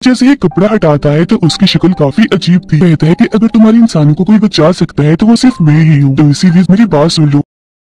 जैसे ये कपड़ा हटाता है तो उसकी शक्ल काफी अजीब थी। कहता है कि अगर तुम्हारी इंसानों को कोई बचा सकता है तो वो सिर्फ मैं ही हूँ, तो इसीलिए मेरी बात सुन लो।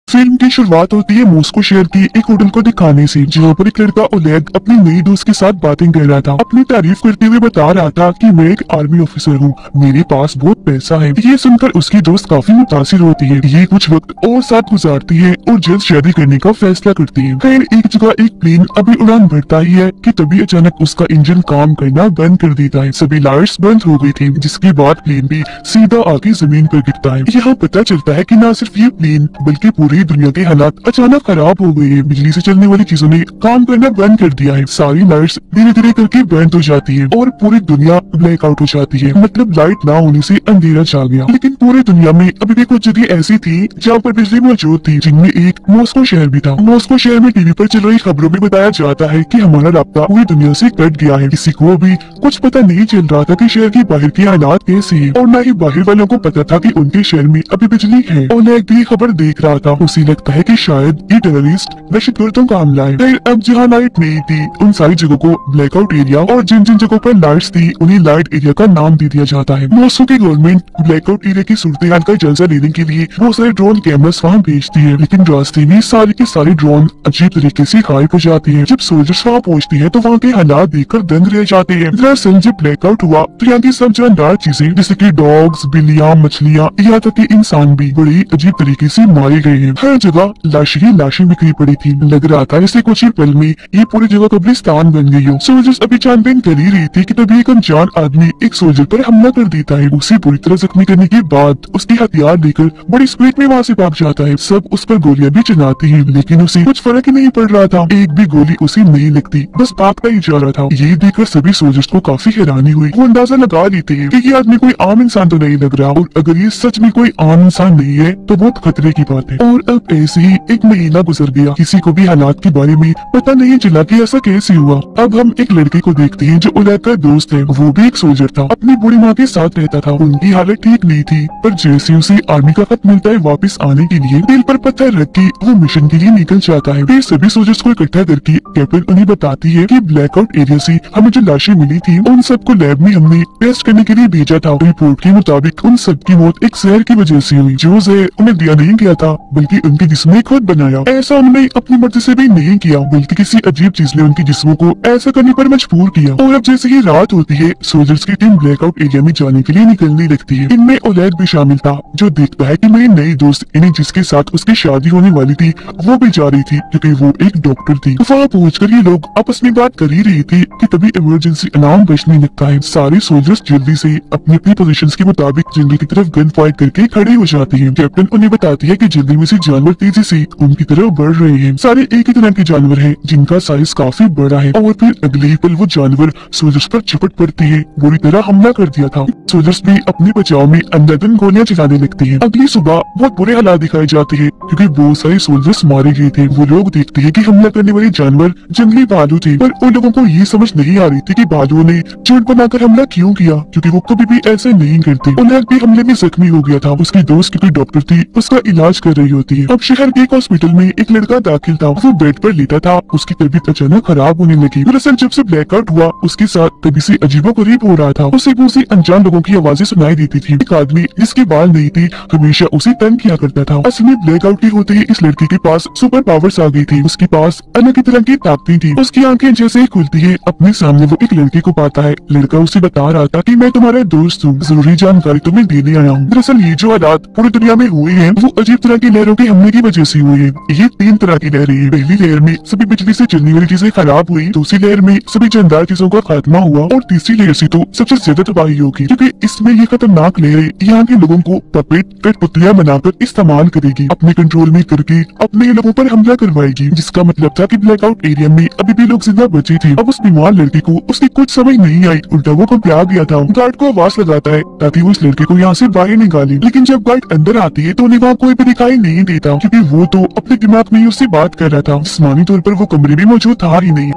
फिल्म की शुरुआत होती है मॉस्को शहर की एक होटल को दिखाने से, जहाँ पर एक लड़का ओलेग अपनी नई दोस्त के साथ बातें कर रहा था। अपनी तारीफ करते हुए बता रहा था कि मैं एक आर्मी ऑफिसर हूँ, मेरे पास बहुत पैसा है। ये सुनकर उसकी दोस्त काफी मुतासिर होती है। ये कुछ वक्त और साथ गुजारती है और जल्द शादी करने का फैसला करती है। खैर एक जगह एक प्लेन अभी उड़ान भरता ही है कि तभी अचानक उसका इंजन काम करना बंद कर देता है। सभी लाइट्स बंद हो गई थी, जिसके बाद प्लेन भी सीधा आके जमीन पर गिरता है। यहाँ पता चलता है कि न सिर्फ ये प्लेन बल्कि पूरी दुनिया के हालात अचानक खराब हो गए हैं। बिजली से चलने वाली चीजों ने काम करना बंद कर दिया है। सारी लाइट्स धीरे धीरे करके बंद हो जाती है और पूरी दुनिया ब्लैकआउट हो जाती है। मतलब लाइट ना होने से अंधेरा छा गया। लेकिन पूरी दुनिया में अभी भी कुछ जगह ऐसी थी जहाँ पर बिजली मौजूद थी, जिनमें एक मॉस्को शहर भी था। मॉस्को शहर में टीवी पर चल रही खबरों में बताया जाता है कि हमारा राब्ता पूरी दुनिया से कट गया है। किसी को भी कुछ पता नहीं चल रहा था कि शहर के बाहर के हालात कैसे हैं, और न ही बाहर वालों को पता था कि उनके शहर में अभी बिजली है। ओलेग भी खबर देख रहा था। उसे लगता है कि शायद ये टेररिस्ट दहशतगर्दों का हमला है। फिर अब जहाँ लाइट नहीं थी उन सारी जगहों को ब्लैकआउट एरिया, और जिन जिन जगहों पर लाइट्स थी उन्हें लाइट एरिया का नाम दे दिया जाता है। मॉस्को की गवर्नमेंट ब्लैकआउट एरिया की सूरत हाल का जायजा लेने के लिए बहुत सारे ड्रोन कैमरास वहाँ भेजती है, लेकिन रास्ते में सारे के सारे ड्रोन अजीब तरीके से गायब हो जाते हैं। जब सोल्जर्स वहाँ पहुँचती है तो वहाँ के हालात देखकर दंग रह जाते हैं। दरअसल जब ब्लैकआउट हुआ तो यहाँ की सब जानदार चीजें जैसे की डॉग्स, बिल्लियाँ, मछलियाँ, यहाँ तक कि इंसान भी बड़ी अजीब तरीके से मारे गए हैं। हर जगह लाशें ही लाशें बिखरी पड़ी थी। लग रहा था जैसे कुछ ही पल में ये पूरी जगह कब्रिस्तान बन गई हो। सोल्जर्स अभी छानबीन कर ही रही थी कि तभी एक अनजान आदमी एक सोल्जर पर हमला कर देता है। उसे बुरी तरह जख्मी करने के बाद उसके हथियार लेकर बड़ी स्पीड में वहाँ से भाग जाता है। सब उस पर गोलियां भी चलाते हैं, लेकिन उसे कुछ फर्क ही नहीं पड़ रहा था। एक भी गोली उसे नहीं लगती, बस भागता ही जा रहा था। ये देखकर सभी सोल्जर्स को काफी हैरानी हुई। वो अंदाजा लगा लेते हैं कि ये आदमी कोई आम इंसान तो नहीं लग रहा, और अगर ये सच में कोई आम इंसान नहीं है तो बहुत खतरे की बात है। और अब ऐसे ही एक महीना गुजर गया। किसी को भी हालात के बारे में पता नहीं चला कि ऐसा कैसे हुआ। अब हम एक लड़के को देखते हैं जो ओलेग का दोस्त है। वो भी एक सोल्जर था, अपनी बूढ़ी माँ के साथ रहता था। उनकी हालत ठीक नहीं थी, पर जैसे उसे आर्मी का खत मिलता है वापस आने के लिए, दिल पर पत्थर रख के वो मिशन के लिए निकल जाता है। फिर सभी सोल्जर्स को इकट्ठा करके कैप्टन उन्हें बताती है कि ब्लैकआउट एरिया से हमें जो लाशें मिली थी उन सबको लैब में हमने टेस्ट करने के लिए भेजा था। रिपोर्ट के मुताबिक उन सबकी मौत एक जहर की वजह से हुई, जो जहर उन्हें दिया नहीं गया था बल्कि उनके जिस्म ने खुद बनाया। ऐसा उन्होंने अपनी मर्जी से भी नहीं किया, बल्कि किसी अजीब चीज ने उनके जिस्मों को ऐसा करने पर मजबूर किया। और अब जैसे ही रात होती है सोल्जर्स की टीम ब्लैकआउट एरिया में जाने के लिए निकलने लगती है। इनमें ओलेग भी शामिल था, जो देखता है कि मेरी नई दोस्त इन्हें जिसके साथ उसकी शादी होने वाली थी वो भी जा रही थी, क्योंकि वो एक डॉक्टर थी। तो वहाँ पहुंचकर ये लोग आपस में बात कर ही रही थी कि तभी इमरजेंसी अलार्म बजने लगता है। सारे सोल्जर्स जल्दी से अपनी अपनी पोजीशंस के मुताबिक जंगल की तरफ गन फायर करके खड़े हो जाते हैं। कैप्टन उन्हें बताती है कि जंगल में से जानवर तेजी से उनकी तरफ बढ़ रहे हैं। सारे एक ही तरह के जानवर हैं, जिनका साइज काफी बड़ा है। और फिर अगले ही पल वो जानवर सोल्जर्स पर झपट पड़ते हैं। बुरी तरह हमला कर दिया था। सोल्जर्स भी अपने बचाव में अंधाधुंध गोलियां चलाने लगते हैं। अगली सुबह बहुत बुरे हालात दिखाए जाते हैं, क्योंकि बहुत सारे सोल्जर्स मारे गए थे। वो लोग देखते हैं कि हमला करने वाले जानवर जंगली भालू थे, पर उन लोगों को ये समझ नहीं आ रही थी कि भालुओं ने झुंड बनाकर हमला क्यों किया, क्योंकि वो कभी भी ऐसे नहीं करते। ओलेग भी हमले में जख्मी हो गया था। उसकी दोस्त क्योंकि डॉक्टर थी उसका इलाज कर रही होती है। अब शहर के एक हॉस्पिटल में एक लड़का दाखिल था। वो बेड पर लेटा था। उसकी तबीयत अचानक खराब होने लगी। दरअसल जब से ब्लैकआउट हुआ उसके साथ तभी से अजीबोगरीब हो रहा था। उसे मुंह से अनजान लोगों की आवाजें सुनाई देती थी। एक आदमी जिसके बाल नहीं थे हमेशा उसे तंग किया करता था। असल में ब्लैकआउट के होते ही इस लड़के के पास सुपर पावर्स आ गई थी। उसके पास अलग ही तरह की ताकतें थी। उसकी आंखें जैसे ही खुलती है अपने सामने वो एक लड़के को पाता है। लड़का उसे बता रहा था कि मैं तुम्हारा दोस्त हूँ, जरूरी जानकारी तुम्हें देने आया हूँ। दरअसल ये जो हालात पूरी दुनिया में हुए हैं वो अजीब तरह की लहरों के हमले की वजह से हुए हैं। ये 3 तरह की लहरें हैं। पहली लहर में सभी बिजली से चलने वाली चीजें खराब हुई, दूसरी लहर में सभी जानदार चीजों का खात्मा हुआ, और तीसरी लहर से तो सबसे ज्यादा तबाही होगी, क्योंकि इसमें ये खतरनाक लहरें यहाँ के लोगों को पपेट कठपुतलियां बनाकर इस्तेमाल करेगी, अपने कंट्रोल में करके अपने लोगों पर हमला करवाएगी। जिसका मतलब था कि ब्लैकआउट एरिया में अभी भी लोग जिंदा बचे थे। अब उस बीमार लड़के को उसकी कुछ समझ नहीं आई, उल्टा वो घबरा गया था। गार्ड को आवाज लगाता है ताकि वो इस लड़के को यहाँ से बाहर निकाले, लेकिन जब गार्ड अंदर आती है तो उन्हें वहाँ कोई भी दिखाई नहीं देता, क्योंकि वो तो अपने दिमाग में ही उससे बात कर रहा था। जिस्मानी तौर पर वो कमरे में मौजूद था ही नहीं।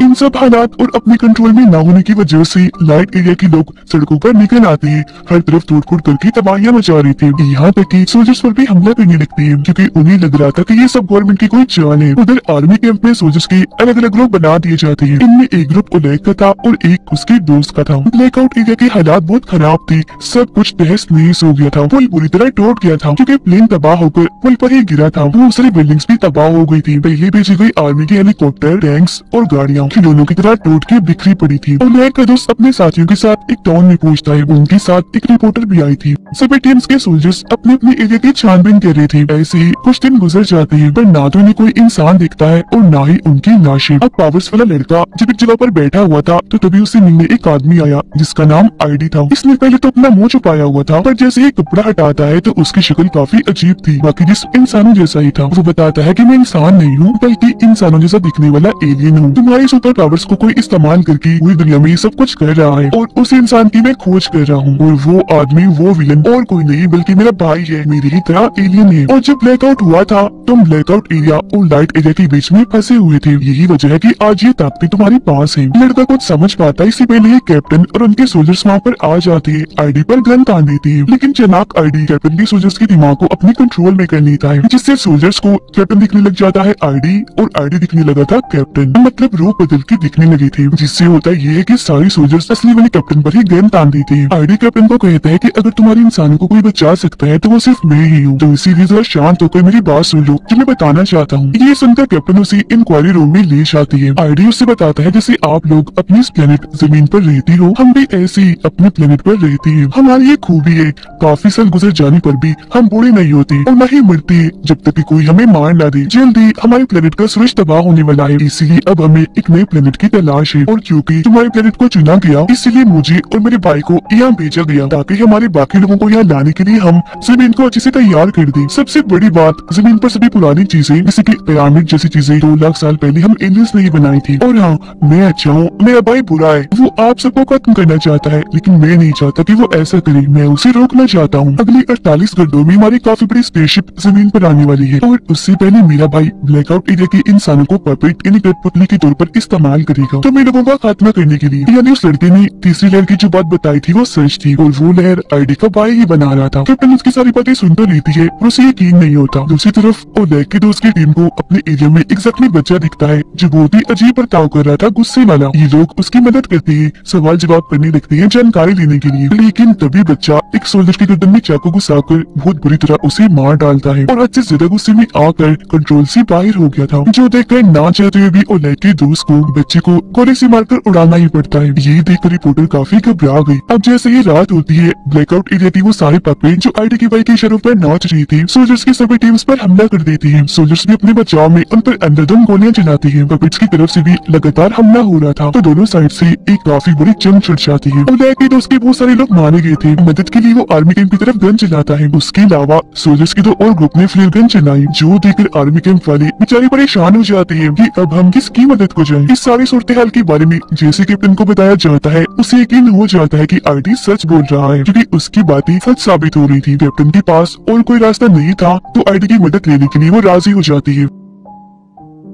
इन सब हालात और अपने कंट्रोल में न होने की वजह से लाइट एरिया के लोग सड़कों पर निकल आते हैं, हर तरफ तोड़-फोड़ करके तबाहियां मचा रहे थे। यहाँ तक कि सोल्जर्स पर भी हमला करने लगते हैं क्योंकि उन्हें लग रहा था कि ये सब गवर्नमेंट की कोई चाल है। उधर आर्मी कैंप में सोल्जर्स के अलग अलग ग्रुप बना दिए जाते हैं। इनमें एक ग्रुप ओलेग का था और एक उसके दोस्त का था। ब्लैकआउट एरिया के हालात बहुत खराब थे, सब कुछ तहस नहस हो गया था। पुल पूरी तरह टूट गया था क्योंकि प्लेन तबाह होकर पुल पर ही गिरा था। दूसरी बिल्डिंग्स भी तबाह हो गई थी। पहले भेजी गई आर्मी के हेलीकॉप्टर, टैंक्स और गाड़ियाँ खिलौनों की तरह टूट के बिखरी पड़ी थी। ओलेग का दोस्त अपने साथियों के साथ एक टाउन में पहुंचता है। उनके साथ एक रिपोर्टर भी आई थी। सभी टीम्स के सोल्जर्स अपने अपने एरिया की छानबीन कर रहे थे। ऐसे ही कुछ दिन गुजर जाते हैं पर ना तो इन्हें कोई इंसान दिखता है और ना ही उनकी लाशें। अब पावर्स वाला लड़का जब एक जगह पर बैठा हुआ था तो तभी उसे मिलने एक आदमी आया जिसका नाम आईडी था। इसने पहले तो अपना मुंह छुपाया हुआ था पर जैसे ही कपड़ा हटाता है तो उसकी शक्ल काफी अजीब थी, बाकी जिस इंसानों जैसा ही था। वो बताता है कि मैं इंसान नहीं हूँ बल्कि इंसानों जैसा दिखने वाला एलियन हूँ। तुम्हारी सुपर पावर्स को कोई इस्तेमाल करके पूरी दुनिया में ये सब कुछ कर रहा है और उस इंसान की मैं खोज कर रहा हूँ। और वो आदमी, वो विलन और कोई नहीं बल्कि मेरा भाई है, मेरी ही तरह एलियन है। और जब ब्लैकआउट हुआ था तुम ब्लैकआउट एरिया और लाइट एरिया के बीच में फंसे हुए थे। यही वजह है कि आज ये ताकतें तुम्हारे पास है। लड़का कुछ समझ पाता है, इससे पहले ये कैप्टन और उनके सोल्जर्स वहाँ पर आ जाते हैं। आईडी पर गन तान देती है लेकिन चालाक आईडी कैप्टन के सोल्जर्स के दिमाग को अपने कंट्रोल में कर लेता है, जिससे सोल्जर्स को कैप्टन दिखने लग जाता है आईडी और आईडी दिखने लगा था कैप्टन। मतलब रूप बदल के दिखने लगे थे, जिससे होता ये है कि सारे सोल्जर्स असली वाले कैप्टन पर ही गन तान देते हैं। आईडी कैप्टन को कहता है कि अगर तुम्हारे इंसानों को कोई बचा सकता है तो वो सिर्फ मैं ही हूँ, तो इसीलिए जरा शांत होकर मेरी बात सुन लो जो मैं बताना चाहता हूँ। ये सुनकर कैप्टन उसे इंक्वायरी रूम में ले जाती है। आईडी उससे बताता है जैसे आप लोग अपनी इस प्लेनेट जमीन पर रहती हो, हम भी ऐसे ही अपने प्लेनेट पर रहते हैं। हमारी ये खूबी है, काफी साल गुजर जाने पर भी हम बूढ़े नहीं होते और न ही मरते जब तक कि कोई हमें मार ना दे। जल्दी हमारे प्लेनेट का सूरज तबाह होने वाला है, इसीलिए अब हमें एक नए प्लेनेट की तलाश है। और क्योंकि तुम्हारे प्लेनेट को चुना गया इसलिए मुझे और मेरे भाई को यहाँ भेजा गया ताकि हमारे बाकी लोगों को यहाँ लाने के लिए हम जमीन को अच्छे से तैयार कर दें। सबसे बड़ी बात, जमीन पर सभी पुरानी चीजें जैसे कि पिरामिड जैसी चीजें 2 लाख साल पहले हम एलियंस ने ही बनाई थी। और हाँ, मैं अच्छा हूँ, मेरा भाई बुरा है, वो आप सबको खत्म करना चाहता है लेकिन मैं नहीं चाहता कि वो ऐसा करे, मैं उसे रोकना चाहता हूँ। अगले 48 घंटों में हमारी काफी बड़ी स्पेसशिप जमीन पर आने वाली है और उससे पहले मेरा भाई ब्लैकआउट एरिया के इंसानों को पपेट यानी कठपुतली के तौर पर इस्तेमाल करेगा तो मेरे लोगों का खात्मा करने के लिए। यानी उस लड़के ने तीसरी लहर की जो बात बताई थी वो सच थी और वो लहर आईडी का भाई ही बना रहा था। कैप्टन उसकी सारी बातें सुन तो लेती है और उसे यकीन नहीं होता। दूसरी तरफ ओलेग के दोस्त की टीम को अपने एरिया में एक जख्मी बच्चा दिखता है जो बहुत ही अजीब बर्ताव कर रहा था, गुस्से वाला। ये लोग उसकी मदद करते हैं, सवाल जवाब करने लगते हैं जानकारी लेने के लिए। लेकिन तभी बच्चा एक सोल्जर की गर्दन में चाकू घुसाकर बहुत बुरी तरह उसे मार डालता है और हद से ज्यादा गुस्से में आकर कंट्रोल से बाहर हो गया था, जो देखकर ना चाहते हुए भी ओलेग के दोस्त को बच्चे को गोली से मारकर उड़ाना ही पड़ता है। ये देखकर रिपोर्टर काफी घबरा गई। अब जैसे ही रात होती है, ब्लैकआउट एरिया की वो सारे पपेट जो आईडी के भाई के इशारों पर नाच रही थी सोल्जर्स की सभी टीम्स पर हमला कर देती है। सोल्जर्स भी अपने बचाव में उन पर अंधाधुंध गोलियां चलाती है। पपेट्स की तरफ से भी लगातार हमला हो रहा था तो दोनों साइड से एक काफी बड़ी जंग छिड़ जाती है। ओलेग के दोस्त के बहुत सारे लोग मारे गए थे। मदद के लिए वो आर्मी कैंप की तरफ गन चलाता है। उसके अलावा सोल्जर्स की 2 और ग्रुप ने फ्लेयर गन चलाई, जो देखकर आर्मी कैंप वाले बेचारे परेशान हो जाते हैं कि अब हम किसकी मदद को जाएं। इस सारी सूरत हाल के बारे में जैसे कैप्टन को बताया जाता है उसे यकीन हो जाता है कि आईडी सच बोल रहा है क्योंकि उसकी बातें सच साबित हो रही थी। कैप्टन के पास और कोई रास्ता नहीं था तो आईडी की मदद लेने के लिए वो राजी हो जाती है।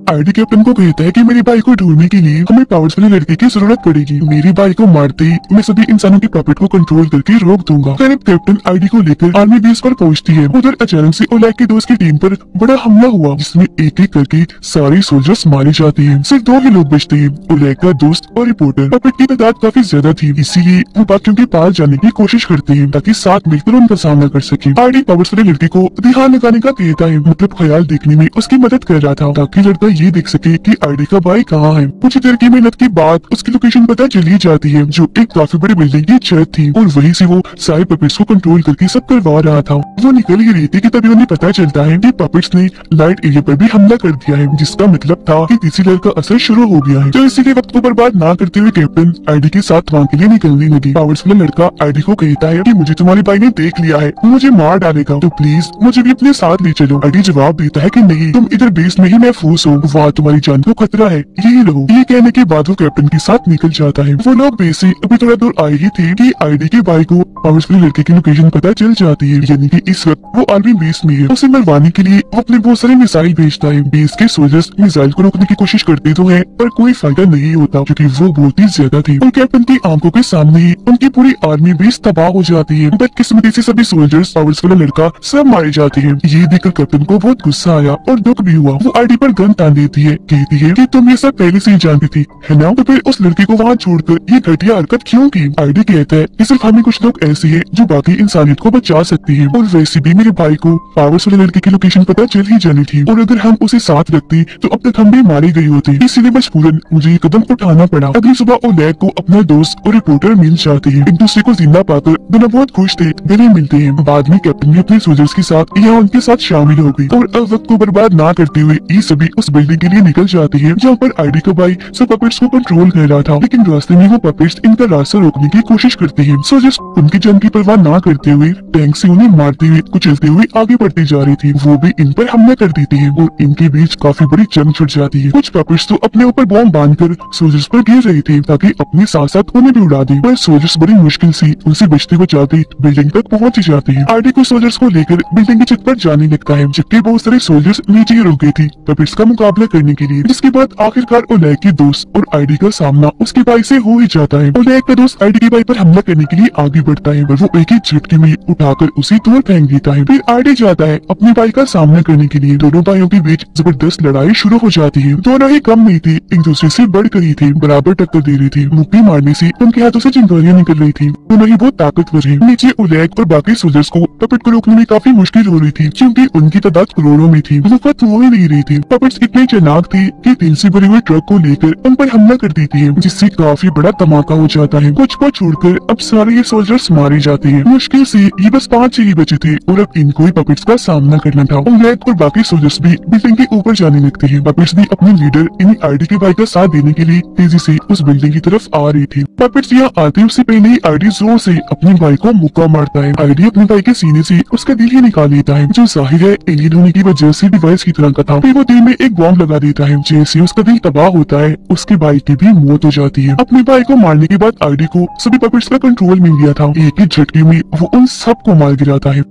आईडी कैप्टन को कहता है कि मेरे भाई को ढूंढने के लिए हमें पावर्स वाले लड़के की जरूरत पड़ेगी। मेरे भाई को मारते ही मैं सभी इंसानों के पपेट को कंट्रोल करके रोक दूंगा। खैर कैप्टन आईडी को लेकर आर्मी बेस पर पहुंचती है। उधर अचानक से ओलेग के दोस्त की टीम पर बड़ा हमला हुआ जिसमें एक एक करके सारे सोल्जर्स मारे जाते हैं। सिर्फ 2 ही लोग बचते हैं, ओलेग का दोस्त और रिपोर्टर। पपेट की तादाद काफी ज्यादा थी इसीलिए वो बाकियों के पास जाने की कोशिश करते हैं ताकि साथ मिलकर उनका सामना कर सके। आईडी पावर्स वाले लड़के को ध्यान लगाने का कहता है, मतलब ख्याल देखने में उसकी मदद कर रहा था ताकि लड़का ये देख सके कि आईडी का भाई कहाँ है। कुछ देर की मेहनत के बाद उसकी लोकेशन पता चली जाती है जो एक काफी बड़ी बिल्डिंग की छत थी और वहीं से वो सारे पपेट्स को कंट्रोल करके सब करवा रहा था। वो निकल ही रही थी कि तभी उन्हें पता चलता है कि पपेट्स ने लाइट एरिया पर भी हमला कर दिया है, जिसका मतलब था कि तीसरी लहर का असर शुरू हो गया है। तो इसीलिए वक्त को बर्बाद ना करते हुए कैप्टन आईडी के साथ वहाँ के लिए निकलने लगी। पावर्स वाला लड़का आईडी को कहता है कि मुझे तुम्हारे भाई ने देख लिया है, मुझे मार डालेगा, तो प्लीज मुझे भी अपने साथ ले चलो। आईडी जवाब देता है कि नहीं, तुम इधर बेस में ही महफूज हो। वाह तुम्हारी जान को खतरा है, यही लो। ये कहने के बाद वो कैप्टन के साथ निकल जाता है। वो लोग बेस से अभी थोड़ा दूर आए ही थे कि आईडी के भाई को पावरफुल लड़के की लोकेशन पता चल जाती है, यानी कि इस वक्त वो आर्मी बेस में है। उसे मरवाने के लिए वो अपने बहुत सारे मिसाइल भेजता है। बेस के सोल्जर्स मिसाइल को रोकने की कोशिश करते तो है, पर कोई फायदा नहीं होता क्योंकि वो बहुत ही ज्यादा थे और कैप्टन की आंखों के सामने ही उनकी पूरी आर्मी बेस तबाह हो जाती है। बदकिस्मती से सभी सोल्जर्स पावर्स वाला लड़का सब मारे जाते हैं। ये देखकर कैप्टन को बहुत गुस्सा आया और दुख भी हुआ। वो आईडी पर गन तान देती है, कहती है कि तुम ये सब पहले से ही जानती थी, है ना? तो फिर उस लड़के को वहाँ छोड़कर ये घटिया हरकत क्यों की? आईडी कहता है कि सिर्फ हमें कुछ लोग ऐसे हैं जो बाकी इंसानियत को बचा सकते हैं, और वैसे भी मेरे भाई को पावर्स वाले लड़के की लोकेशन पता चल ही जानी थी, और अगर हम उसे साथ रखते तो अब तक हम भी मारे गए होते। इसीलिए मजबूरन मुझे ये कदम उठाना पड़ा। अगली सुबह ओलेग को अपना दोस्त और रिपोर्टर मिल जाते हैं। एक दूसरे को जिंदा पाकर दोनों बहुत खुश थे, गले मिलते हैं। बाद में कैप्टन भी अपने सोल्जर्स के साथ यहाँ उनके साथ शामिल हो गई और अब वक्त को बर्बाद ना करते हुए ये सभी उस बिल्डिंग के लिए निकल जाते हैं जहाँ पर आईडी का भाई सब पपेट्स को कंट्रोल कर रहा था, लेकिन रास्ते में वो पपेट्स इनका रास्ता रोकने की कोशिश करते हैं। सोल्जर्स उनकी जान की परवाह ना करते हुए टैंक से उन्हें मारते हुए कुचलते हुए आगे बढ़ते जा रही थी। वो भी इन पर हमला कर देती है और इनके बीच काफी बड़ी जंग छिड़ जाती है। कुछ पपेट्स तो अपने ऊपर बॉम्ब बांधकर सोल्जर्स पर गिर रहे थे ताकि अपने साथ साथ उन्हें भी उड़ा दे, पर सोल्जर्स बड़ी मुश्किल से उनसे बचते बचाते बिल्डिंग तक पहुंच ही जाते हैं। आईडी को सोल्जर्स को लेकर बिल्डिंग की छत पर जाने लगता है, जबकि बहुत सारे सोल्जर्स नीचे ही रुक गए थे पपेट्स का मुकाबला करने के लिए। जिसके बाद आखिरकार ओलेग के दोस्त और आईडी का सामना उसके भाई से हो ही जाता है। ओलेग का दोस्त आईडी के भाई पर हमला करने के लिए आगे बढ़ता है, पर वो एक ही झटके में उठाकर उसे दूर फेंक देता है। फिर आईडी जाता है अपने भाई का सामना करने के लिए। दोनों भाइयों के बीच जबरदस्त लड़ाई शुरू हो जाती है। दोनों ही कम नहीं थे, एक दूसरे से बढ़कर ही थे, बराबर टक्कर दे रहे थे। मुक्की मारने से उनके हाथों से चिंगारियां निकल रही थी। दोनों ही बहुत ताकतवर है। नीचे ओलेग और बाकी सोल्जर्स को पपेट को रोकने में काफी मुश्किल हो रही थी क्योंकि उनकी तादाद करोड़ों में थी। वो खत्म हो ही नहीं रही थी। पपेट्स इतने चालाक थे कि तेल से भरे हुए ट्रक को लेकर उन पर हमला कर देती है, जिससे काफी बड़ा धमाका हो जाता है। कुछ को छोड़कर अब सारे ये सोल्जर्स मारे जाते हैं। मुश्किल से ये बस 5 ही बचे थे और अब इनको ही पपेट्स का सामना करना था। ओलेग और बाकी सोल्जर्स भी बिल्डिंग के ऊपर जाने लगते हैं। पपेट्स भी अपने लीडर इन्हीं आईडी के भाई का साथ देने के लिए तेजी से उस बिल्डिंग की तरफ आ रही थी। पपेट्स यहाँ आते उससे पहले ही आईडी जोर से अपने भाई को मुक्का मारता है। आईडी अपने भाई के सीने से उसका दिल ही निकाल लेता है, जो जाहिर है एलियन होने की वजह से डिवाइस की तरह का था। फिर वो दिल में एक बॉम्ब लगा देता है। जैसे उसका दिल तबाह होता है उसके भाई की भी मौत हो जाती है। अपने भाई को मारने के बाद आईडी को सभी पपेट्स का कंट्रोल मिल गया था। एक ही झटके में वो उन सबको मार गिराता है।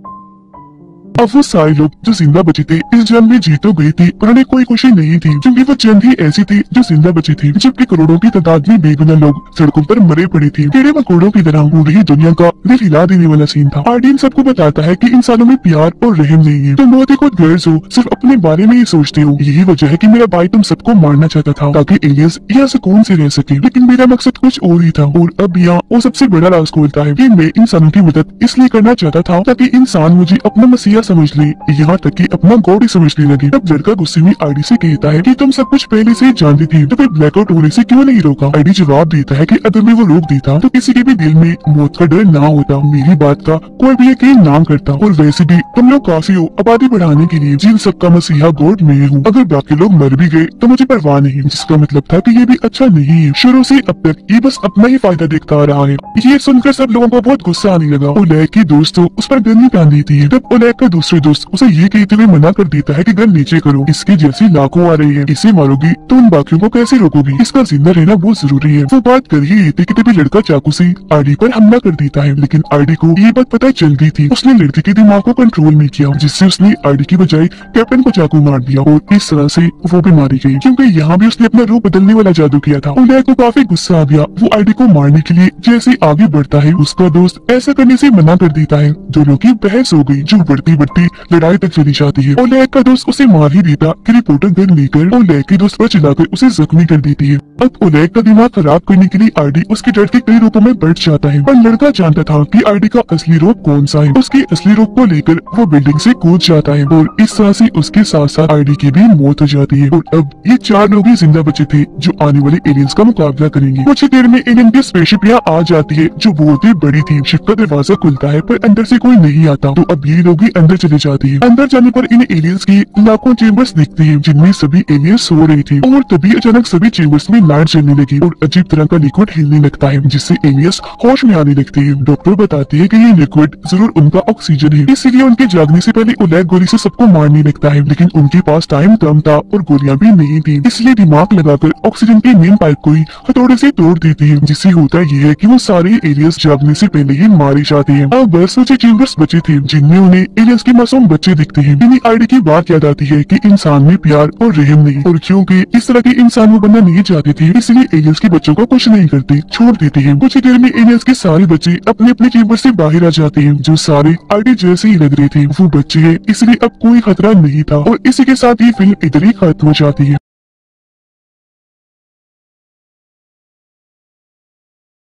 अब वो सारे लोग जो जिंदा बचे थे इस जंग में जीत तो गए थे, पर उन्हें कोई खुशी नहीं थी क्योंकि वो जंग ही ऐसी थी जो जिंदा बचे थे, जबकि करोड़ों की तादाद में बेगुनाह लोग सड़कों पर मरे पड़े थे। कीड़े मकोड़ों की तरह हो रही दुनिया का दिल हिला देने वाला सीन था। आर्डिन सबको बताता है कि इंसानों में प्यार और रहम नहीं है। तुम बहुत ही खुद गर्ज हो, सिर्फ अपने बारे में ही सोचते हो। यही वजह है कि मेरा भाई तुम सबको मारना चाहता था ताकि एलियंस यहाँ सुकून से रह सके, लेकिन मेरा मकसद कुछ और ही था। और अब यहाँ वो सबसे बड़ा राज खोलता है कि मैं इंसानों की मदद इसलिए करना चाहता था ताकि इंसान मुझे अपना मसीहा समझ ले, यहाँ तक कि अपना गॉड ही समझने लगे। तब लड़का गुस्से में आईडी से कहता है कि तुम सब कुछ पहले से ही जानती थी, तो फिर ब्लैकआउट होने से क्यों नहीं रोका? आईडी जवाब देता है कि अगर मैं वो रोक देता तो किसी के भी दिल में मौत का डर ना होता, मेरी बात का कोई भी यकीन ना करता। और वैसे भी तुम लोग काफी हो आबादी बढ़ाने के लिए, जिन सबका मसीहा गॉड मैं हूँ। अगर बाकी लोग मर भी गए तो मुझे परवाह नहीं, जिसका मतलब था कि ये भी अच्छा नहीं है। शुरू से अब तक ये बस अपना ही फायदा देखता आ रहा है। ये सुनकर सब लोगों को बहुत गुस्सा आने लगा। ओलेग की दोस्त तो उस पर गन निकाल देती है। तब ओलेग का दूसरे दोस्त उसे ये कहते हुए मना कर देता है कि गन नीचे करो, इसके जैसी लाखों आ रही है, इसे मारोगी तो उन बाकियों को कैसे रोकोगी? इसका जिंदा रहना बहुत जरूरी है। वो बात कर ही रही थी कि तभी लड़का चाकू से आईडी पर हमला कर देता है, लेकिन आईडी को ये बात पता चल गई थी। उसने लड़के के दिमाग को कंट्रोल नहीं किया, जिससे उसने आईडी की बजाय कैप्टन को चाकू मार दिया और इस तरह से वो भी मारी गई, क्योंकि यहाँ भी उसने अपना रूप बदलने वाला जादू किया था। ओलेग को काफी गुस्सा आ गया। वो आईडी को मारने के लिए जैसे आगे बढ़ता है, उसका दोस्त ऐसा करने से मना कर देता है। दोनों की बहस हो गई, जो बढ़ती बढ़ती लड़ाई तक चली जाती है। ओलेग का दोस्त उसे मार ही देता कि रिपोर्टर गन लेकर ओलेग के दोस्त पर चलाकर उसे जख्मी कर देती है। अब ओलेग का दिमाग खराब करने के लिए आईडी उसके डर के कई रूपों में बढ़ जाता है, पर लड़का जानता था कि आईडी का असली रूप कौन सा है। उसके असली रूप को लेकर वो बिल्डिंग से कूद जाता है और इस तरह से उसके साथ साथ आईडी की भी मौत हो जाती है। और अब ये 4 लोग ही जिंदा बचे थे जो आने वाले एलियंस का मुकाबला करेंगे। कुछ ही देर में एलियन की स्पेसशिप यहाँ आ जाती है, जो बहुत ही बड़ी थी। शिप का दरवाजा खुलता है पर अंदर से कोई नहीं आता, तो अब ये लोग ही अंदर चले जाते हैं। अंदर जाने पर इन एलियंस की लाखों चेम्बर्स दिखते हैं, जिनमें सभी एलियंस सो रहे थे। और तभी अचानक सभी चेम्बर्स में लाइट जलने लगी और अजीब तरह का लिक्विड हिलने लगता है, जिससे एलियस होश में आने लगते हैं। डॉक्टर बताते हैं कि ये लिक्विड जरूर उनका ऑक्सीजन है, इसीलिए उनके जागने से पहले ओलेग गोली से सबको मारने लगता है, लेकिन उनके पास टाइम कम था और गोलियां भी नहीं थी, इसलिए दिमाग लगाकर ऑक्सीजन के मेन पाइप को ही हथौड़े से तोड़ देते हैं, जिससे होता ये है कि वो सारे एलियस जागने से पहले ही मारे जाते हैं। अब बस मुझे चेम्बर्स बचे थे, जिनमें उन्हें एलियस के मासूम बच्चे दिखते हैं। इन्हीं आईडी की बात याद आती है कि इंसान में प्यार और रहम नहीं, और क्योंकि इस तरह के इंसान वो बनना नहीं चाहते थे, इसलिए एलियस के बच्चों को कुछ नहीं करते, छोड़ देते हैं। कुछ ही देर में एलियस के सारे बच्चे अपने अपने चेम्बर से बाहर आ जाते हैं, जो सारे आईडी जैसे ही लग रहे थे। वो बच्चे हैं, इसलिए अब कोई खतरा नहीं था, और इसी के साथ ये फिल्म इधर ही खत्म हो जाती है।